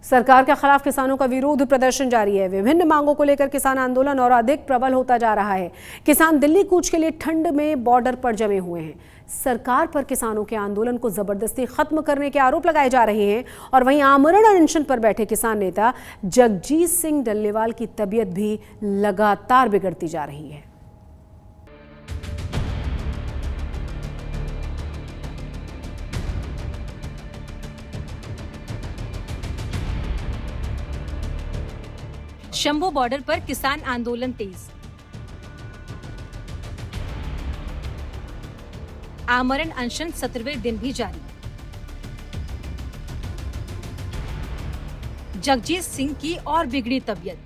सरकार के खिलाफ किसानों का विरोध प्रदर्शन जारी है। विभिन्न मांगों को लेकर किसान आंदोलन और अधिक प्रबल होता जा रहा है। किसान दिल्ली कूच के लिए ठंड में बॉर्डर पर जमे हुए हैं। सरकार पर किसानों के आंदोलन को जबरदस्ती खत्म करने के आरोप लगाए जा रहे हैं और वहीं आमरण अनशन पर बैठे किसान नेता जगजीत सिंह डल्लेवाल की तबीयत भी लगातार बिगड़ती जा रही है। शंभू बॉर्डर पर किसान आंदोलन तेज। आमरण अनशन 17वें दिन भी जारी। जगजीत सिंह की और बिगड़ी तबीयत।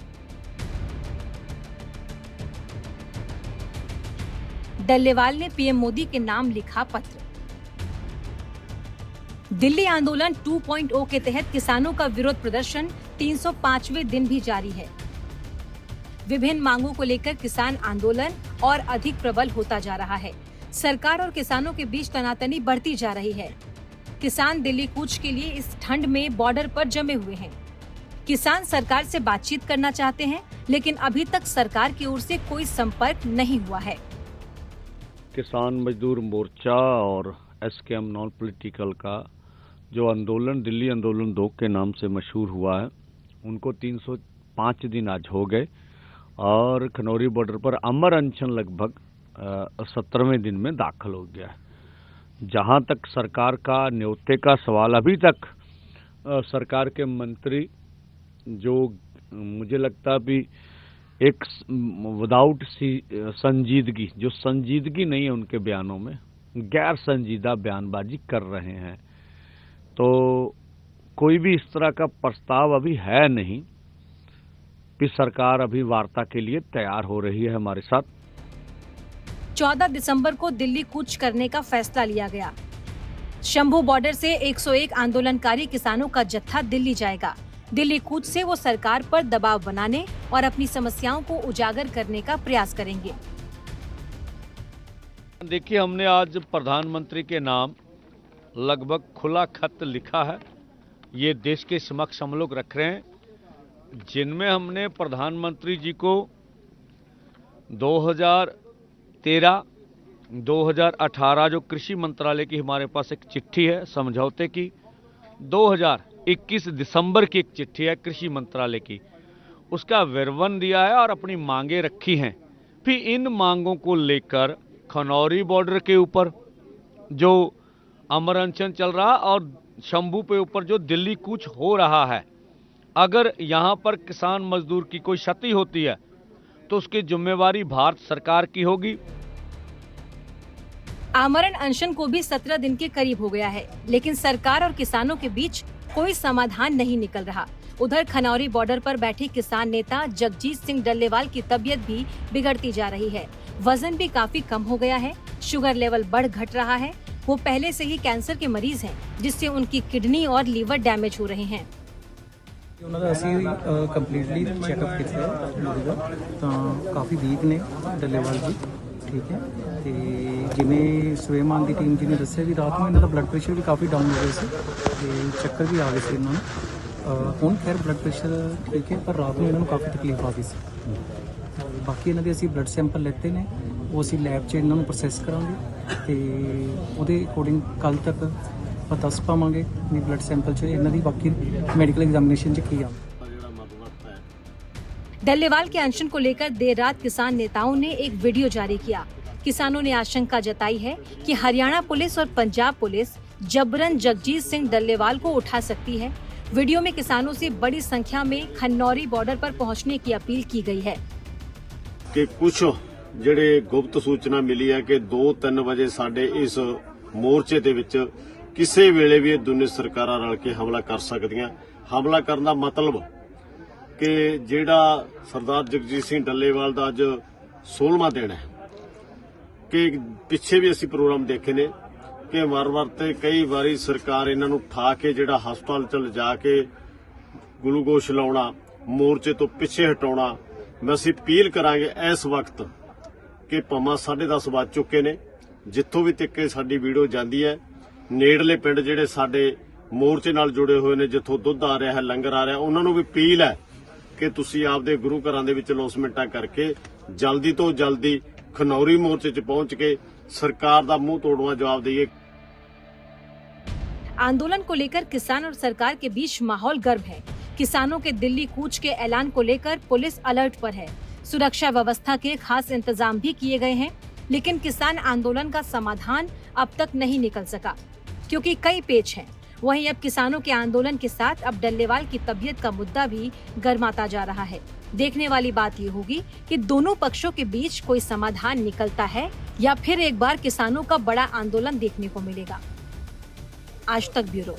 डल्लेवाल ने पीएम मोदी के नाम लिखा पत्र। दिल्ली आंदोलन 2.0 के तहत किसानों का विरोध प्रदर्शन 305वें दिन भी जारी है। विभिन्न मांगों को लेकर किसान आंदोलन और अधिक प्रबल होता जा रहा है। सरकार और किसानों के बीच तनातनी बढ़ती जा रही है। किसान दिल्ली कूच के लिए इस ठंड में बॉर्डर पर जमे हुए हैं। किसान सरकार से बातचीत करना चाहते हैं, लेकिन अभी तक सरकार की ओर से कोई संपर्क नहीं हुआ है। किसान मजदूर मोर्चा और एसकेएम नॉन पॉलिटिकल का जो आंदोलन दिल्ली आंदोलन 2 के नाम से मशहूर हुआ है, उनको 305 दिन आज हो गए और खनौरी बॉर्डर पर अमर अनशन लगभग 17वें दिन में दाखिल हो गया है। जहां तक सरकार का न्योते का सवाल, अभी तक सरकार के मंत्री जो मुझे लगता भी एक विदाउट संजीदगी, जो संजीदगी नहीं है उनके बयानों में, गैर संजीदा बयानबाजी कर रहे हैं। तो कोई भी इस तरह का प्रस्ताव अभी है नहीं कि सरकार अभी वार्ता के लिए तैयार हो रही है हमारे साथ। 14 दिसंबर को दिल्ली कूच करने का फैसला लिया गया। शंभू बॉर्डर से 101 आंदोलनकारी किसानों का जत्था दिल्ली जाएगा। दिल्ली कूच से वो सरकार पर दबाव बनाने और अपनी समस्याओं को उजागर करने का प्रयास करेंगे। देखिए, हमने आज प्रधानमंत्री के नाम लगभग खुला खत लिखा है। ये देश के समक्ष हम लोग रख रहे हैं, जिनमें हमने प्रधानमंत्री जी को 2013, 2018 जो कृषि मंत्रालय की हमारे पास एक चिट्ठी है समझौते की, 2021 दिसंबर की एक चिट्ठी है कृषि मंत्रालय की, उसका विवरण दिया है और अपनी मांगे रखी हैं। फिर इन मांगों को लेकर खनौरी बॉर्डर के ऊपर जो अमर अनशन चल रहा और शंभू पे ऊपर जो दिल्ली कूच हो रहा है, अगर यहाँ पर किसान मजदूर की कोई क्षति होती है तो उसकी जिम्मेवारी भारत सरकार की होगी। आमरण अनशन को भी 17 दिन के करीब हो गया है, लेकिन सरकार और किसानों के बीच कोई समाधान नहीं निकल रहा। उधर खनौरी बॉर्डर पर बैठे किसान नेता जगजीत सिंह डल्लेवाल की तबीयत भी बिगड़ती जा रही है। वजन भी काफी कम हो गया है, शुगर लेवल बढ़ घट रहा है। वो पहले से ही कैंसर के मरीज हैं, जिससे उनकी किडनी और लीवर डैमेज हो रहे हैं। ਉਹਨਾਂ ਦਾ ਅਸੀਂ ਕੰਪਲੀਟਲੀ ਚੈੱਕਅਪ ਕੀਤਾ ਹੈ ਤਾਂ ਕਾਫੀ ਵੀਕ ਨੇ ਡੱਲੇਵਾਲ ਜੀ, ਠੀਕ ਹੈ। ਤੇ ਜਿਵੇਂ ਸਵੇਮਾਨ ਦੀ ਟੀਮ ਜੀ ਨੇ ਦੱਸਿਆ ਵੀ ਰਾਤ ਨੂੰ ਇਹਨਾਂ ਦਾ ਬਲੱਡ ਪ੍ਰੈਸ਼ਰ ਵੀ ਕਾਫੀ ਡਾਊਨ ਹੋ ਗਿਆ ਸੀ ਤੇ ਚੱਕਰ ਵੀ ਆ ਗਏ ਸੀ ਇਹਨਾਂ ਨੂੰ। ਹੁਣ ਖੈਰ ਬਲੱਡ ਪ੍ਰੈਸ਼ਰ ਠੀਕ ਹੈ, ਪਰ ਰਾਤ ਨੂੰ ਇਹਨਾਂ ਨੂੰ ਕਾਫੀ ਤਕਲੀਫ ਆ ਗਈ ਸੀ। ਬਾਕੀ ਇਹਨਾਂ ਦੇ ਅਸੀਂ ਬਲੱਡ ਸੈਂਪਲ ਲੈਤੇ ਨੇ, ਉਹ ਅਸੀਂ ਲੈਬ 'ਚ ਇਹਨਾਂ ਨੂੰ ਪ੍ਰੋਸੈਸ ਕਰਾਂਗੇ ਤੇ ਉਹਦੇ ਅਕੋਰਡਿੰਗ ਕੱਲ ਤੱਕ दस पावे भी ब्लड सैंपल च इन्हां दी बाकी मेडिकल एग्जामिनेशन च की आ। डल्लेवाल के अनशन को लेकर देर रात किसान नेताओं ने एक वीडियो जारी किया। किसानों ने आशंका जताई है कि हरियाणा पुलिस और पंजाब पुलिस जबरन जगजीत सिंह डल्लेवाल को उठा सकती है। वीडियो में किसानों से बड़ी संख्या में खनौरी बॉर्डर पर पहुंचने की अपील की गई है कि कुछ ਜਿਹੜੇ गुप्त सूचना मिली है कि 2-3 ਵਜੇ ਸਾਡੇ इस मोर्चे ਦੇ ਵਿੱਚ ਕਿਸੇ ਵੇਲੇ ਵੀ ਇਹ ਦੋਨੇ ਸਰਕਾਰਾਂ ਰਲ ਕੇ ਹਮਲਾ ਕਰ ਸਕਦੀਆਂ। ਹਮਲਾ ਕਰਨ ਦਾ ਮਤਲਬ ਕਿ ਜਿਹੜਾ ਸਰਦਾਰ ਜਗਜੀਤ ਸਿੰਘ ਡੱਲੇਵਾਲ ਦਾ ਅੱਜ 16ਵਾਂ ਦਿਨ ਹੈ, ਕਿ ਪਿੱਛੇ ਵੀ ਅਸੀਂ ਪ੍ਰੋਗਰਾਮ ਦੇਖੇ ਨੇ ਕਿ ਵਾਰ-ਵਾਰ ਤੇ ਕਈ ਵਾਰੀ ਸਰਕਾਰ ਇਹਨਾਂ ਨੂੰ ਠਾ ਕੇ ਜਿਹੜਾ ਹਸਪਤਾਲ ਚ ਲਿਜਾ ਕੇ ਗਲੂਕੋਸ਼ ਲਾਉਣਾ, ਮੋਰਚੇ ਤੋਂ ਪਿੱਛੇ ਹਟਾਉਣਾ। ਮੈਂ ਅਸੀਂ ਅਪੀਲ ਕਰਾਂਗੇ ਇਸ ਵਕਤ ਕਿ ਭਾਵੇਂ 10:30 ਵੱਜ ਚੁੱਕੇ ਨੇ, ਜਿੱਥੋਂ ਵੀ ਤੱਕ ਸਾਡੀ ਵੀਡੀਓ ਜਾਂਦੀ ਹੈ, ਨੇੜਲੇ ਪਿੰਡ ਜਿਹੜੇ ਸਾਡੇ ਮੋਰਚੇ ਨਾਲ ਜੁੜੇ ਹੋਏ ਨੇ, ਜਿੱਥੋਂ ਦੁੱਧ ਆ ਰਿਹਾ ਹੈ, ਲੰਗਰ ਆ ਰਿਹਾ, ਉਹਨਾਂ ਨੂੰ ਵੀ ਅਪੀਲ ਹੈ ਕਿ ਤੁਸੀਂ ਆਪਦੇ ਗੁਰੂ ਘਰਾਂ ਦੇ ਵਿੱਚ ਲੋਸਮੈਂਟਾਂ ਕਰਕੇ ਜਲਦੀ ਤੋਂ ਜਲਦੀ ਖਨੌਰੀ ਮੋਰਚੇ 'ਚ ਪਹੁੰਚ ਕੇ सरकार का मुंह तोड़वा जवाब दिए। आंदोलन को लेकर किसान और सरकार के बीच माहौल गर्म है। किसानों के दिल्ली कूच के ऐलान को लेकर पुलिस अलर्ट पर है। सुरक्षा व्यवस्था के खास इंतजाम भी किए गए हैं, लेकिन किसान आंदोलन का समाधान अब तक नहीं निकल सका क्योंकि कई पेच हैं। वहीं अब किसानों के आंदोलन के साथ अब डल्लेवाल की तबीयत का मुद्दा भी गर्माता जा रहा है। देखने वाली बात ये होगी कि दोनों पक्षों के बीच कोई समाधान निकलता है या फिर एक बार किसानों का बड़ा आंदोलन देखने को मिलेगा। आज तक ब्यूरो।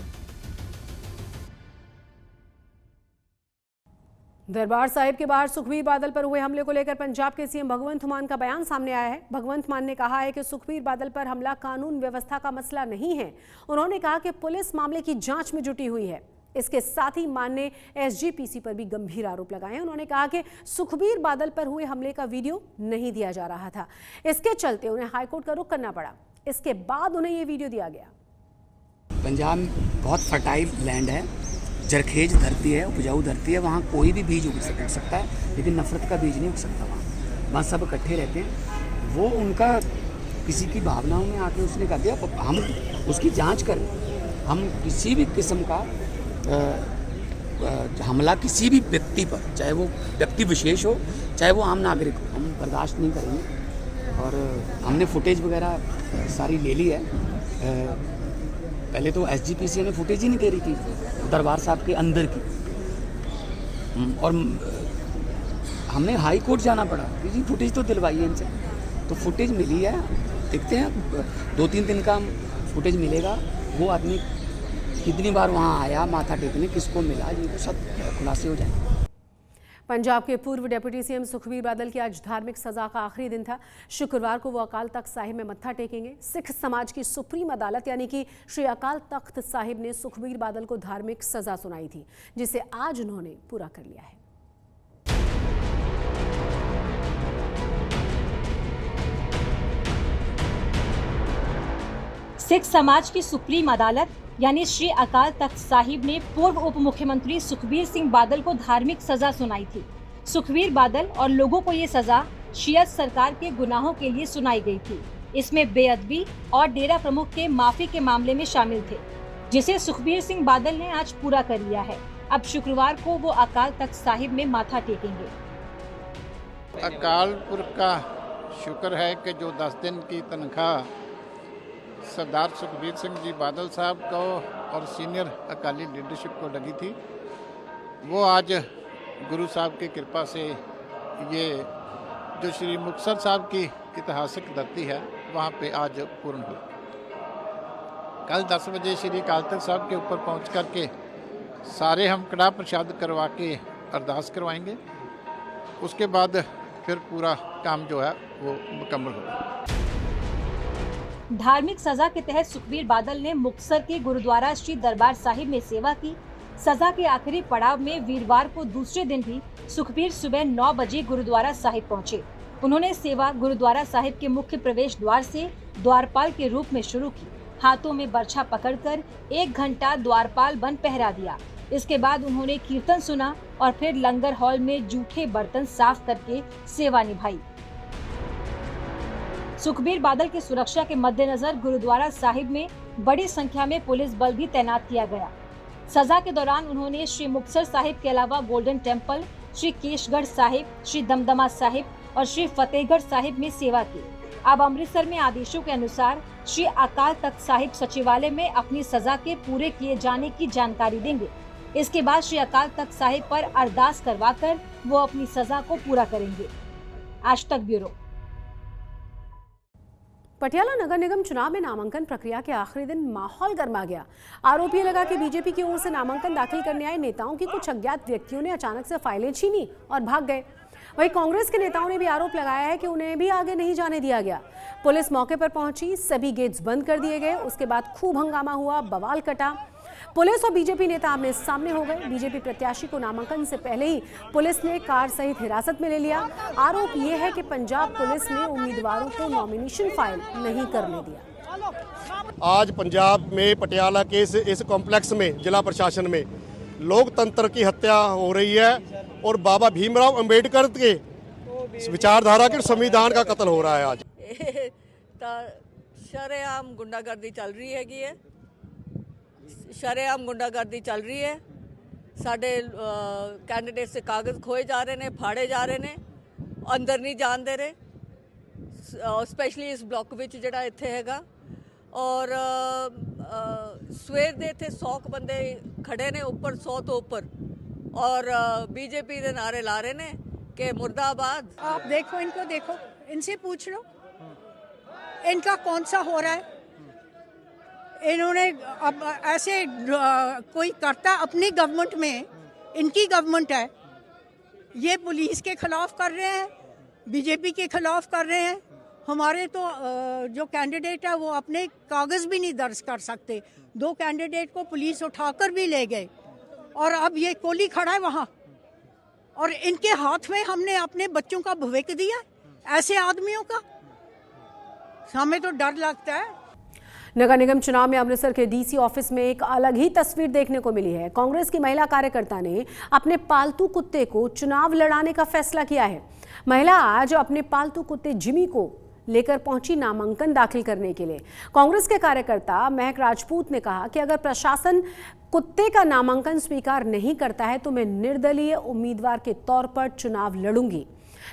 दरबार साहिब के बाहर सुखबीर बादल पर हुए हमले को लेकर पंजाब के सीएम भगवंत मान का बयान सामने आया है। भगवंत मान ने कहा है कि सुखबीर बादल पर हमला कानून व्यवस्था का मसला नहीं है। उन्होंने कहा कि पुलिस मामले की जांच में जुटी हुई है। इसके साथ ही मान ने एसजीपीसी पर भी गंभीर आरोप लगाए हैं। उन्होंने कहा कि सुखबीर बादल पर हुए हमले का वीडियो नहीं दिया जा रहा था, इसके चलते उन्हें हाईकोर्ट का रुख करना पड़ा। इसके बाद उन्हें ये वीडियो दिया गया। पंजाब बहुत फर्टाइल लैंड है, जरखेज धरती है, उपजाऊ धरती है, वहाँ कोई भी बीज उग सकता है, लेकिन नफरत का बीज नहीं उग सकता। वहाँ सब इकट्ठे रहते हैं। वो उनका किसी की भावनाओं में आके उसने कहा दिया, हम उसकी जांच करें। हम किसी भी किस्म का हमला किसी भी व्यक्ति पर, चाहे वो व्यक्ति विशेष हो चाहे वो आम नागरिक हो, हम बर्दाश्त नहीं करेंगे। और हमने फुटेज वगैरह सारी ले ली है। पहले तो एसजीपीसी ने फुटेज ही नहीं दे रही थी दरबार साहब के अंदर की, और हमने हाई कोर्ट जाना पड़ा कि जी फुटेज तो दिलवाइए इनसे। तो फुटेज मिली है, देखते हैं 2-3 दिन का फुटेज मिलेगा। वो आदमी कितनी बार वहाँ आया माथा टेकने, किसको मिला, ये सब खुलासे हो जाएंगे। पंजाब के पूर्व डिप्टी सीएम सुखबीर बादल की आज धार्मिक सजा का आखिरी दिन था। शुक्रवार को वो अकाल तख्त साहिब में मत्था टेकेंगे। सिख समाज की सुप्रीम अदालत यानी कि श्री अकाल तख्त साहिब ने सुखबीर बादल को धार्मिक सजा सुनाई थी, जिसे आज उन्होंने पूरा कर लिया है। सिख समाज की सुप्रीम अदालत यानी श्री अकाल तख्त साहिब ने पूर्व उप मुख्यमंत्री सुखबीर सिंह बादल को धार्मिक सजा सुनाई थी। सुखबीर बादल और लोगों को ये सजा शियत सरकार के गुनाहों के लिए सुनाई गई थी। इसमें बेअदबी और डेरा प्रमुख के माफी के मामले में शामिल थे, जिसे सुखबीर सिंह बादल ने आज पूरा कर लिया है। अब शुक्रवार को वो अकाल तख्त साहिब में माथा टेकेंगे। अकाल पुरख का शुक्र है कि जो 10 दिन की तनख्वाह सरदार सुखबीर सिंह जी बादल साहब को और सीनियर अकाली लीडरशिप को लगी थी, वो आज गुरु साहब की कृपा से ये जो श्री मुक्तसर साहब की ऐतिहासिक धरती है वहाँ पे आज पूर्ण हुई। कल 10 बजे श्री अकाल तख्त साहब के ऊपर पहुँच करके सारे हम कड़ा प्रसाद करवा के अरदास करवाएंगे। उसके बाद फिर पूरा काम जो है वो मुकम्मल होगा। धार्मिक सजा के तहत सुखबीर बादल ने मुक्तसर के गुरुद्वारा श्री दरबार साहिब में सेवा की। सजा के आखिरी पड़ाव में वीरवार को दूसरे दिन भी सुखबीर सुबह 9 बजे गुरुद्वारा साहिब पहुंचे। उन्होंने सेवा गुरुद्वारा साहिब के मुख्य प्रवेश द्वार से द्वारपाल के रूप में शुरू की। हाथों में बर्छा पकड़कर 1 घंटा द्वारपाल बन पहरा दिया। इसके बाद उन्होंने कीर्तन सुना और फिर लंगर हॉल में जूठे बर्तन साफ करके सेवा निभाई। सुखबीर बादल की सुरक्षा के मद्देनजर गुरुद्वारा साहिब में बड़ी संख्या में पुलिस बल भी तैनात किया गया। सजा के दौरान उन्होंने श्री मुक्तसर साहिब के अलावा गोल्डन टेम्पल, श्री केशगढ़ साहिब, श्री दमदमा साहिब और श्री फतेहगढ़ साहिब में सेवा की। अब अमृतसर में आदेशों के अनुसार श्री अकाल तख्त साहिब सचिवालय में अपनी सजा के पूरे किए जाने की जानकारी देंगे। इसके बाद श्री अकाल तख्त साहिब पर अरदास करवाकर वो अपनी सजा को पूरा करेंगे। आज तक ब्यूरो। पटियाला नगर निगम चुनाव में नामांकन प्रक्रिया के आखिरी दिन माहौल गर्मा गया। आरोप ये लगा कि बीजेपी की ओर से नामांकन दाखिल करने आए नेताओं की कुछ अज्ञात व्यक्तियों ने अचानक से फाइलें छीनी और भाग गए। वहीं कांग्रेस के नेताओं ने भी आरोप लगाया है कि उन्हें भी आगे नहीं जाने दिया गया। पुलिस मौके पर पहुंची, सभी गेट्स बंद कर दिए गए। उसके बाद खूब हंगामा हुआ, बवाल कटा। पुलिस और बीजेपी नेता आमने सामने हो गए। बीजेपी प्रत्याशी को नामांकन से पहले ही पुलिस ने कार सहित हिरासत में ले लिया। आरोप यह है कि पंजाब पुलिस ने उम्मीदवारों को नॉमिनेशन फाइल नहीं करने दिया। आज पंजाब में पटियाला के इस कॉम्प्लेक्स में जिला प्रशासन में लोकतंत्र की हत्या हो रही है और बाबा भीमराव अंबेडकर के विचारधारा के संविधान का कत्ल हो रहा है। आज शरेआम गुंडागर्दी चल रही हैगी है, शरेआम गुंडागर्दी चल रही है। साडे कैंडिडेट से कागज़ खोए जा रहे हैं, फाड़े जा रहे हैं, अंदर नहीं जान दे रहे, स्पैशली इस ब्लॉक विच जिहड़ा इत्थे हैगा। और सवेर दे इत्थे 100 बंदे खड़े ने, ऊपर 100 तो ऊपर, और बीजेपी के नारे ला रहे हैं कि मुर्दाबाद। आप देखो, इनको देखो, इनसे पूछ लो इनका कौन सा हो रहा है। इन्होंने अब ऐसे कोई करता अपनी गवर्नमेंट में, इनकी गवर्नमेंट है, ये पुलिस के खिलाफ कर रहे हैं, बीजेपी के खिलाफ कर रहे हैं। हमारे तो जो कैंडिडेट है वो अपने कागज़ भी नहीं दर्ज कर सकते। 2 कैंडिडेट को पुलिस उठाकर भी ले गए, और अब ये कोहली खड़ा है वहाँ, और इनके हाथ में हमने अपने बच्चों का भविष्य दिया। ऐसे आदमियों का हमें तो डर लगता है। नगर निगम चुनाव में अमृतसर के डीसी ऑफिस में एक अलग ही तस्वीर देखने को मिली है। कांग्रेस की महिला कार्यकर्ता ने अपने पालतू कुत्ते को चुनाव लड़ाने का फैसला किया है। महिला आज अपने पालतू कुत्ते जिमी को लेकर पहुंची नामांकन दाखिल करने के लिए। कांग्रेस के कार्यकर्ता महक राजपूत ने कहा कि अगर प्रशासन कुत्ते का नामांकन स्वीकार नहीं करता है तो मैं निर्दलीय उम्मीदवार के तौर पर चुनाव लड़ूंगी।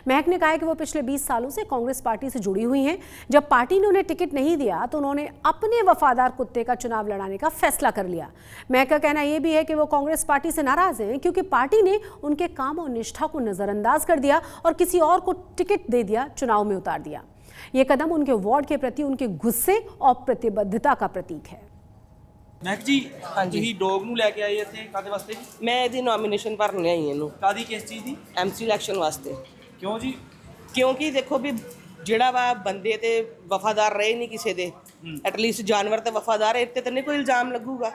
महक ने कहा कि वो पिछले 20 सालों से कांग्रेस पार्टी से जुड़ी हुई हैं। जब पार्टी ने उन्हें टिकट नहीं दिया तो उन्होंने अपने वफादार कुत्ते का चुनाव लड़ाने का फैसला कर लिया। महक का कहना यह भी है कि वो कांग्रेस पार्टी से नाराज हैं क्योंकि पार्टी ने उनके काम और निष्ठा को नजरअंदाज कर दिया और किसी और को टिकट दे दिया, चुनाव में उतार दिया। ये कदम उनके वार्ड के प्रति उनके गुस्से और प्रतिबद्धता का प्रतीक है। महक जी, ਤੁਸੀਂ ਡੌਗ ਨੂੰ ਲੈ ਕੇ ਆਏ ਇੱਥੇ ਕਾਦੇ ਵਾਸਤੇ? मैं ਇਹਦੀ ਨੋਮੀਨੇਸ਼ਨ ਭਰਨ ਆਈ ਇਹਨੂੰ। ਕਾਦੀ ਕਿਸ ਚੀਜ਼ ਦੀ? ਐਮਸੀ ਇਲੈਕਸ਼ਨ ਵਾਸਤੇ। ਕਿਉਂ ਜੀ? ਕਿਉਂਕਿ ਦੇਖੋ ਵੀ ਜਿਹੜਾ ਵਾ ਬੰਦੇ ਤੇ ਵਫਾਦਾਰ ਰਹੇ ਨਹੀਂ ਕਿਸੇ ਦੇ, ਐਟਲੀਸਟ ਜਾਨਵਰ ਤੇ ਵਫਾਦਾਰ, ਇਹ ਤੇ ਨਹੀਂ ਕੋਈ ਇਲਜ਼ਾਮ ਲੱਗੂਗਾ।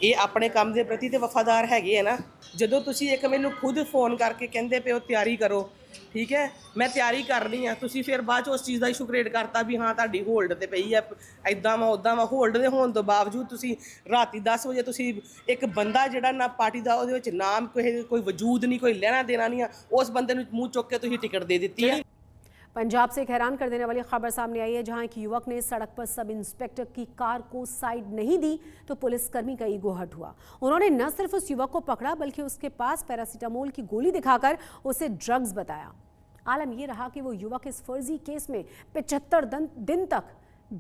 ਇਹ ਆਪਣੇ ਕੰਮ ਦੇ ਪ੍ਰਤੀ ਤੇ ਵਫਾਦਾਰ ਹੈਗੇ ਆ ਨਾ। ਜਦੋਂ ਤੁਸੀਂ ਇੱਕ ਮੈਨੂੰ ਖੁਦ ਫੋਨ ਕਰਕੇ ਕਹਿੰਦੇ ਪਿਓ ਤਿਆਰੀ ਕਰੋ, ਠੀਕ ਹੈ, ਮੈਂ ਤਿਆਰੀ ਕਰ ਰਹੀ ਹਾਂ, ਤੁਸੀਂ ਫਿਰ ਬਾਅਦ 'ਚ ਉਸ ਚੀਜ਼ ਦਾ ਇਸ਼ੂ ਕ੍ਰੀਏਟ ਕਰਤਾ ਵੀ ਹਾਂ ਤੁਹਾਡੀ ਹੋਲਡ ਤੇ ਪਈ ਹੈ, ਇੱਦਾਂ ਵਾ ਉੱਦਾਂ ਵਾ। ਹੋਲਡ ਦੇ ਹੋਣ ਤੋਂ ਬਾਵਜੂਦ ਤੁਸੀਂ ਰਾਤੀ 10 ਵਜੇ ਤੁਸੀਂ ਇੱਕ ਬੰਦਾ ਜਿਹੜਾ ਨਾ ਪਾਰਟੀ ਦਾ ਉਹਦੇ ਵਿੱਚ ਨਾਮ ਕੋਈ ਵਜੂਦ ਨਹੀਂ, ਕੋਈ ਲੈਣਾ ਦੇਣਾ ਨਹੀਂ ਆ, ਉਸ ਬੰਦੇ ਨੂੰ ਮੂੰਹ ਚੁੱਕ ਕੇ ਤੁਸੀਂ ਟਿਕਟ ਦੇ ਦਿੱਤੀ ਹੈ। पंजाब से एक हैरान कर देने वाली खबर सामने आई है, जहां एक युवक ने सड़क पर सब इंस्पेक्टर की कार को साइड नहीं दी तो पुलिसकर्मी का ईगो हर्ट हुआ। उन्होंने न सिर्फ उस युवक को पकड़ा बल्कि उसके पास पैरासीटामोल की गोली दिखाकर उसे ड्रग्स बताया। आलम यह रहा कि वो युवक इस फर्जी केस में 75 दिन तक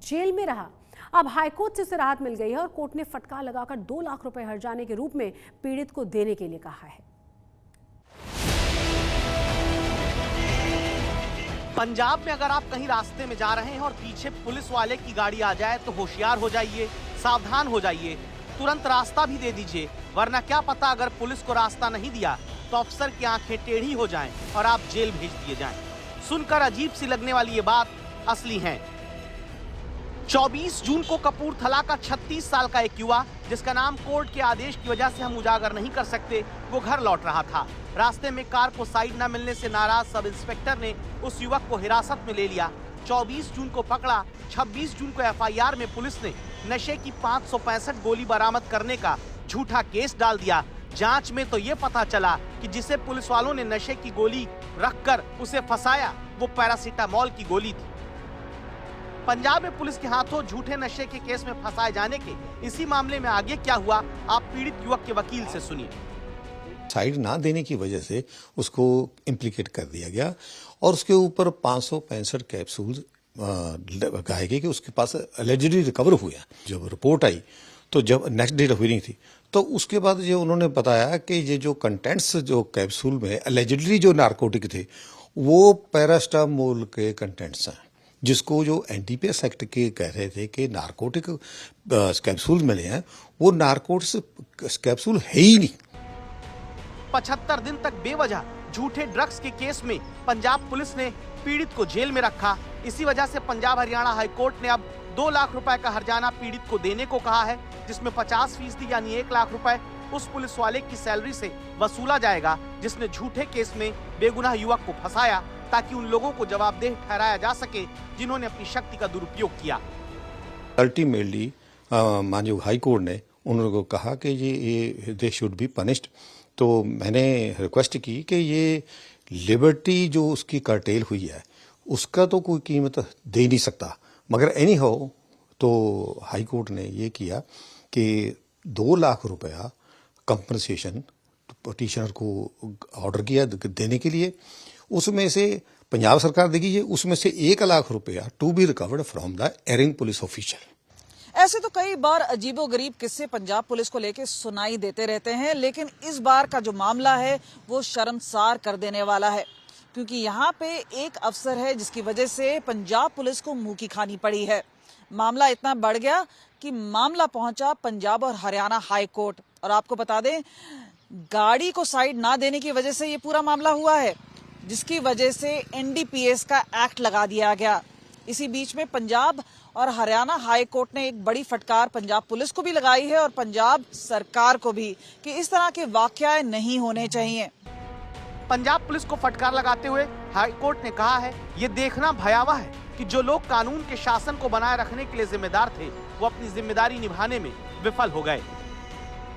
जेल में रहा। अब हाईकोर्ट से उसे राहत मिल गई है और कोर्ट ने फटकार लगाकर 2 लाख रुपए हर्जाने के रूप में पीड़ित को देने के लिए कहा है। पंजाब में अगर आप कहीं रास्ते में जा रहे हैं और पीछे पुलिस वाले की गाड़ी आ जाए तो होशियार हो जाइए, सावधान हो जाइए, तुरंत रास्ता भी दे दीजिए, वरना क्या पता अगर पुलिस को रास्ता नहीं दिया तो अफसर की आंखें टेढ़ी हो जाएं और आप जेल भेज दिए जाएं। सुनकर अजीब सी लगने वाली ये बात असली है। 24 जून को कपूरथला का 36 साल का एक युवा, जिसका नाम कोर्ट के आदेश की वजह से हम उजागर नहीं कर सकते, वो घर लौट रहा था। रास्ते में कार को साइड न मिलने से नाराज सब इंस्पेक्टर ने उस युवक को हिरासत में ले लिया। 24 जून को पकड़ा, 26 जून को एफआईआर में पुलिस ने नशे की 565 गोली बरामद करने का झूठा केस डाल दिया। जांच में तो ये पता चला कि जिसे पुलिस वालों ने नशे की गोली रखकर उसे फंसाया वो पैरासीटामोल की गोली थी। पंजाब में पुलिस के हाथों झूठे नशे के केस में फंसाए जाने के इसी मामले में आगे क्या हुआ, आप पीड़ित युवक के वकील से सुनिए। साइड ना देने की वजह से उसको इम्प्लीकेट कर दिया गया और उसके ऊपर 565 कैप्सूल लगाए गए कि उसके पास एलिजिडली रिकवर हुआ। जब रिपोर्ट आई तो जब नेक्स्ट डे हियरिंग थी तो उसके बाद जो उन्होंने बताया कि ये जो कंटेंट्स जो कैप्सूल में एलिजिडली जो नारकोटिक थे वो पैरासीटामोल के कंटेंट्स हैं, जिसको जो एनडीपीएस एक्ट के कह रहे थे कि नारकोटिक कैप्सूल मिले हैं, वो नारकोटिक्स कैप्सूल है ही नहीं। 75 दिन तक बेवजह झूठे ड्रग्स के केस में पंजाब पुलिस ने पीड़ित को जेल में रखा। इसी वजह से पंजाब हरियाणा हाईकोर्ट ने अब 2 लाख रुपए का हर्जाना पीड़ित को देने को कहा है, जिसमें 50% यानी 1 लाख रुपए उस पुलिस वाले की सैलरी से वसूला जाएगा जिसने झूठे केस में बेगुनाह युवक को फंसाया, ताकि उन लोगों को जवाबदेह ठहराया जा सके जिन्होंने अपनी शक्ति का दुरुपयोग किया। अल्टीमेटली माननीय हाई कोर्ट ने उन लोगों को कहा कि ये दे शुड बी पनिश्ड। तो मैंने रिक्वेस्ट की कि ये लिबर्टी जो उसकी कर्टेल हुई है उसका तो कोई कीमत दे नहीं सकता, मगर एनी हाउ तो हाई कोर्ट ने ये किया कि 2 लाख रुपया कंपनसेशन पिटीशनर को ऑर्डर किया देने के लिए। उसमें से पंजाब सरकार देगी, उसमें से 1 लाख रुपया to be recovered from the erring police official. ऐसे तो कई बार अजीबोगरीब किस्से पंजाब पुलिस को लेकर सुनाई देते रहते हैं, लेकिन इस बार का जो मामला है वो शर्मसार कर देने वाला है, क्योंकि यहाँ पे एक अफसर है जिसकी वजह से पंजाब पुलिस को मुंह की खानी पड़ी है। मामला इतना बढ़ गया कि मामला पहुंचा पंजाब और हरियाणा हाई कोर्ट। और आपको बता दें, गाड़ी को साइड ना देने की वजह से ये पूरा मामला हुआ है, जिसकी वजह से NDPS का एक्ट लगा दिया गया। इसी बीच में पंजाब और हरियाणा हाई कोर्ट ने एक बड़ी फटकार पंजाब पुलिस को भी लगाई है और पंजाब सरकार को भी, कि इस तरह के वाकया नहीं होने चाहिए। पंजाब पुलिस को फटकार लगाते हुए हाई कोर्ट ने कहा है, ये देखना भयावह है कि जो लोग कानून के शासन को बनाए रखने के लिए जिम्मेदार थे वो अपनी जिम्मेदारी निभाने में विफल हो गए।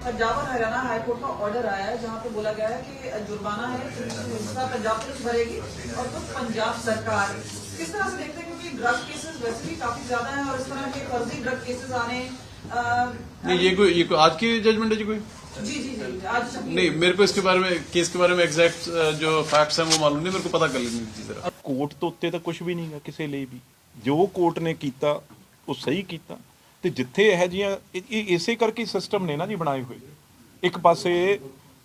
पंजाब और हरियाणा हाई कोर्ट का ऑर्डर आया है जहां पे बोला गया है कि जुर्माना है जिसका पंजाब पुलिस भरेगी और तो पंजाब सरकार। किस तरह से देखते हैं, क्योंकि ड्रग केसेस वैसे भी काफी ज्यादा हैं और इस तरह के फर्जी ड्रग केसेस आने नहीं, ये कोई आज की जजमेंट है जी कोई? जी आज नहीं, मेरे को इसके बारे में, केस के बारे में एग्जैक्ट जो फैक्ट्स हैं वो मालूम नहीं, मेरे को पता कर लेनी जरा। कोर्ट तो उत्ते ਤਾਂ ਕੁਝ ਵੀ ਨਹੀਂਗਾ ਕਿਸੇ ਲਈ ਵੀ, ਜੋ ਕੋਰਟ ਨੇ ਕੀਤਾ ਉਹ ਸਹੀ ਕੀਤਾ। ਤੇ ਜਿੱਥੇ ਇਹ ਜੀਆਂ ਇਸੇ ਕਰਕੇ ਸਿਸਟਮ ਨੇ ਨਾ ਜੀ ਬਣਾਏ ਹੋਏ, ਇੱਕ ਪਾਸੇ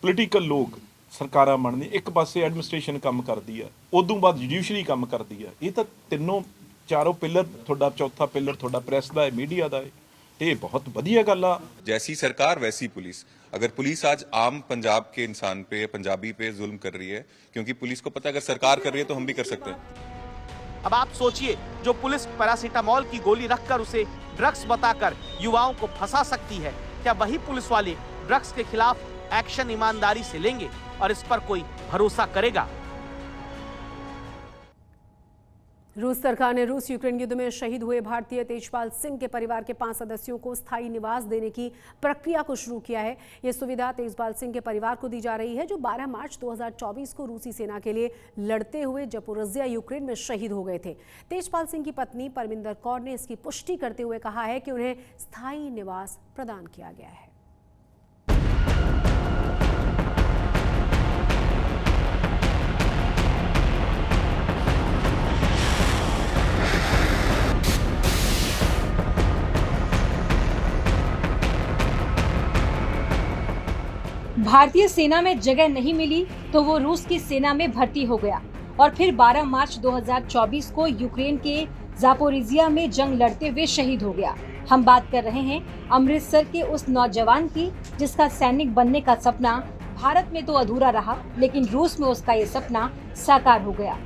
ਪੋਲੀਟੀਕਲ ਲੋਕ ਸਰਕਾਰਾਂ ਬਣਦੀ, ਇੱਕ ਪਾਸੇ ਐਡਮਿਨਿਸਟ੍ਰੇਸ਼ਨ ਕੰਮ ਕਰਦੀ ਆ, ਉਦੋਂ ਬਾਅਦ ਜੁਡੀਸ਼ਰੀ ਕੰਮ ਕਰਦੀ ਆ। ਇਹ ਤਾਂ ਤਿੰਨੋਂ ਚਾਰੋਂ ਪਿਲਰ, ਤੁਹਾਡਾ ਚੌਥਾ ਪਿਲਰ ਤੁਹਾਡਾ ਪ੍ਰੈਸ ਦਾ ਹੈ, ਮੀਡੀਆ ਦਾ ਹੈ, ਤੇ ਇਹ ਬਹੁਤ ਵਧੀਆ ਗੱਲ ਆ। जैसी सरकार वैसी पुलिस। अगर पुलिस आज आम पंजाब के इंसान पे, पंजाबी पे जुल्म कर रही है, क्योंकि पुलिस को पता है अगर सरकार कर रही है तो हम भी कर सकते हैं। अब आप सोचिए, जो पुलिस पैरासीटामोल की गोली रखकर उसे ड्रग्स बताकर युवाओं को फंसा सकती है, क्या वही पुलिस वाले ड्रग्स के खिलाफ एक्शन ईमानदारी से लेंगे और इस पर कोई भरोसा करेगा? रूस सरकार ने रूस यूक्रेन युद्ध में शहीद हुए भारतीय तेजपाल सिंह के परिवार के 5 सदस्यों को स्थायी निवास देने की प्रक्रिया को शुरू किया है। ये सुविधा तेजपाल सिंह के परिवार को दी जा रही है, जो 12 मार्च 2024 को रूसी सेना के लिए लड़ते हुए जपोरिजिया यूक्रेन में शहीद हो गए थे। तेजपाल सिंह की पत्नी परमिंदर कौर ने इसकी पुष्टि करते हुए कहा है कि उन्हें स्थायी निवास प्रदान किया गया है। भारतीय सेना में जगह नहीं मिली तो वो रूस की सेना में भर्ती हो गया और फिर 12 मार्च 2024 को यूक्रेन के जापोरिजिया में जंग लड़ते हुए शहीद हो गया। हम बात कर रहे हैं अमृतसर के उस नौजवान की जिसका सैनिक बनने का सपना भारत में तो अधूरा रहा, लेकिन रूस में उसका ये सपना साकार हो गया।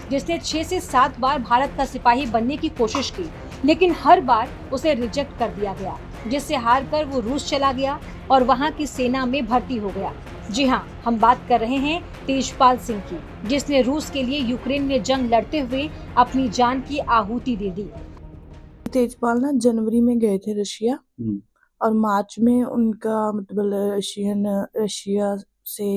जिसने 6 से 7 बार भारत का सिपाही बनने की कोशिश की, लेकिन हर बार उसे रिजेक्ट कर दिया गया, जिससे हार कर वो रूस चला गया और वहां की सेना में भर्ती हो गया। जी हाँ, हम बात कर रहे हैं तेजपाल सिंह की, जिसने रूस के लिए यूक्रेन में जंग लड़ते हुए अपनी जान की आहुति दे दी। तेजपाल ना जनवरी में गए थे रशिया और मार्च में उनका मतलब रशिया से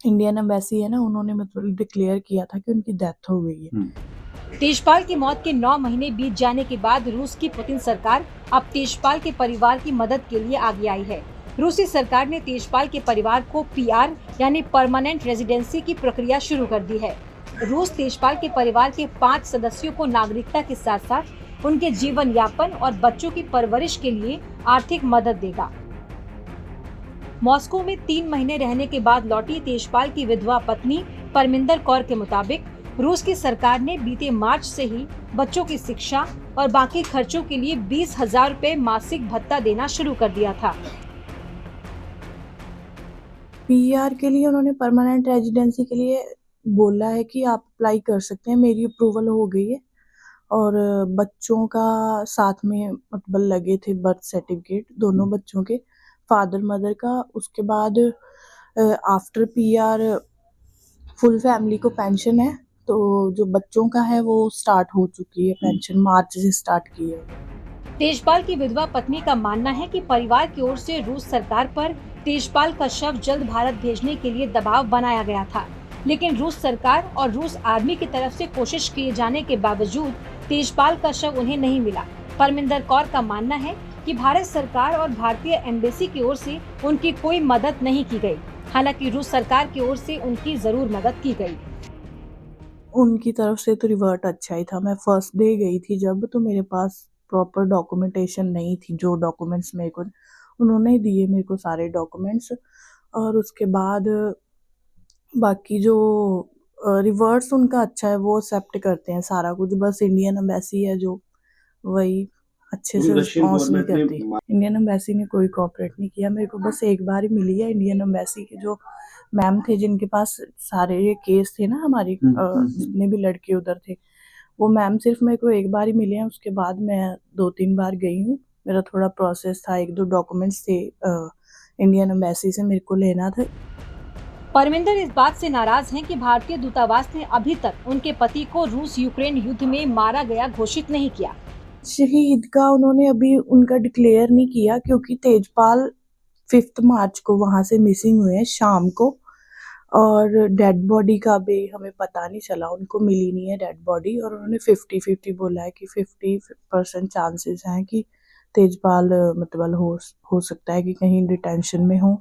इंडियन एम्बेसी है ना, उन्होंने मतलब डिक्लेयर किया था कि उनकी डेथ हो गई है। तेजपाल की मौत के 9 महीने बीत जाने के बाद रूस की पुतिन सरकार अब तेजपाल के परिवार की मदद के लिए आगे आई है। रूसी सरकार ने तेजपाल के परिवार को PR यानी परमानेंट रेजिडेंसी की प्रक्रिया शुरू कर दी है। रूस तेजपाल के परिवार के 5 सदस्यों को नागरिकता के साथ साथ उनके जीवन यापन और बच्चों की परवरिश के लिए आर्थिक मदद देगा। मॉस्को में 3 महीने रहने के बाद लौटी तेजपाल की विधवा पत्नी परमिंदर कौर के मुताबिक रूस की सरकार ने बीते मार्च से ही बच्चों की शिक्षा और बाकी खर्चों के लिए 20,000 रुपए मासिक भत्ता देना शुरू कर दिया था। PR के लिए उन्होंने परमानेंट रेजिडेंसी के लिए बोला है कि आप अप्लाई कर सकते हैं, मेरी अप्रूवल हो गई है और बच्चों का साथ में मतलब लगे थे बर्थ सर्टिफिकेट दोनों बच्चों के, फादर मदर का। उसके बाद आफ्टर PR फुल फैमिली को पेंशन है तो जो बच्चों का है वो स्टार्ट हो चुकी है, पेंशन मार्च से स्टार्ट की है। तेजपाल की विधवा पत्नी का मानना है कि परिवार की ओर से रूस सरकार पर तेजपाल का शव जल्द भारत भेजने के लिए दबाव बनाया गया था, लेकिन रूस सरकार और रूस आर्मी की तरफ से कोशिश किए जाने के बावजूद तेजपाल का शव उन्हें नहीं मिला। परमिंदर कौर का मानना है कि भारत सरकार और भारतीय एम्बेसी की ओर से उनकी कोई मदद नहीं की गई, हालांकि रूस सरकार की ओर से उनकी जरूर मदद की गई। उनकी तरफ से तो रिवर्ट अच्छा ही था। मैं फर्स्ट डे गई थी जब, तो मेरे पास प्रॉपर डॉक्यूमेंटेशन नहीं थी। जो डॉक्यूमेंट्स मेरे को उन्होंने दिए, मेरे को सारे डॉक्यूमेंट्स, और उसके बाद बाकी जो रिवर्ट्स उनका अच्छा है, वो एक्सेप्ट करते हैं सारा कुछ। बस इंडियन एम्बेसी है जो वही अच्छे से रिस्पॉन्स नहीं करती। इंडियन एम्बेसी ने कोई कोऑपरेट नहीं किया। मेरे को बस एक बार ही मिली है इंडियन एम्बेसी के जो मैम थे, जिनके पास सारे ये केस थे ना हमारी, जितने भी लड़के उधर थे, वो मैम सिर्फ मेरे को एक बार ही मिले हैं। उसके बाद मैं 2-3 बार गई हूँ। मेरा थोड़ा प्रोसेस था, 1-2 डॉक्यूमेंट्स थे इंडियन एम्बेसी से मेरे को लेना था। परमिंदर इस बात से नाराज हैं कि भारतीय दूतावास ने अभी तक उनके पति को रूस यूक्रेन युद्ध में मारा गया घोषित नहीं किया। शहीद का उन्होंने अभी उनका डिक्लेयर नहीं किया, क्योंकि तेजपाल 5 मार्च को वहां से मिसिंग हुए हैं शाम को, और डेड बॉडी का भी हमें पता नहीं चला, उनको मिली नहीं है डेड बॉडी। और उन्होंने 50-50 बोला है कि 50% चांसेस हैं कि तेजपाल मतलब हो सकता है कि कहीं डिटेंशन में हो,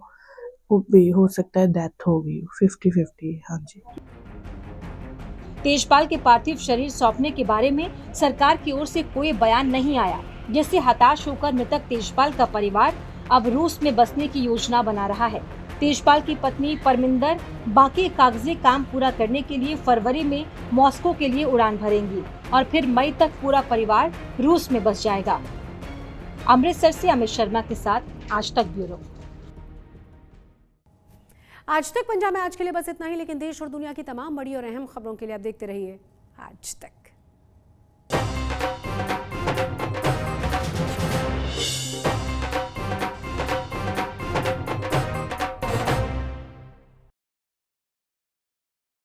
वो भी हो सकता है डेथ हो गई। 50-50 हाँ जी। तेजपाल के पार्थिव शरीर सौंपने के बारे में सरकार की ओर से कोई बयान नहीं आया, जिससे हताश होकर मृतक तेजपाल का परिवार अब रूस में बसने की योजना बना रहा है। तेजपाल की पत्नी परमिंदर बाकी कागजी काम पूरा करने के लिए फरवरी में मॉस्को के लिए उड़ान भरेंगी और फिर मई तक पूरा परिवार रूस में बस जाएगा। अमृतसर से अमित शर्मा के साथ आज तक ब्यूरो। आज तक पंजाब में आज के लिए बस इतना ही, लेकिन देश और दुनिया की तमाम बड़ी और अहम खबरों के लिए आप देखते रहिए आज तक।